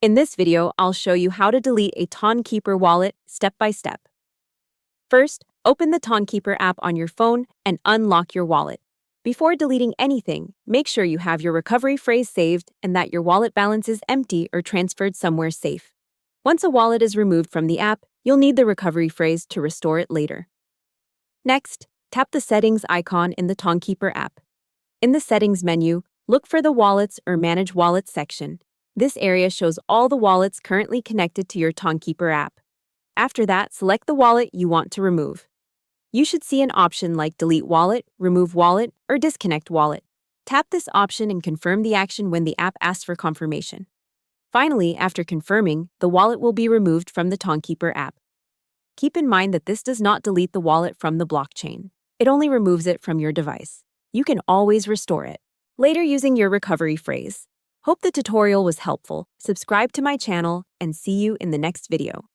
In this video, I'll show you how to delete a TonKeeper wallet step by step. First, open the TonKeeper app on your phone and unlock your wallet. Before deleting anything, make sure you have your recovery phrase saved and that your wallet balance is empty or transferred somewhere safe. Once a wallet is removed from the app, you'll need the recovery phrase to restore it later. Next, tap the Settings icon in the TonKeeper app. In the Settings menu, look for the Wallets or Manage Wallets section. This area shows all the wallets currently connected to your TonKeeper app. After that, select the wallet you want to remove. You should see an option like Delete Wallet, Remove Wallet, or Disconnect Wallet. Tap this option and confirm the action when the app asks for confirmation. Finally, after confirming, the wallet will be removed from the TonKeeper app. Keep in mind that this does not delete the wallet from the blockchain. It only removes it from your device. You can always restore it later using your recovery phrase. Hope the tutorial was helpful. Subscribe to my channel and see you in the next video.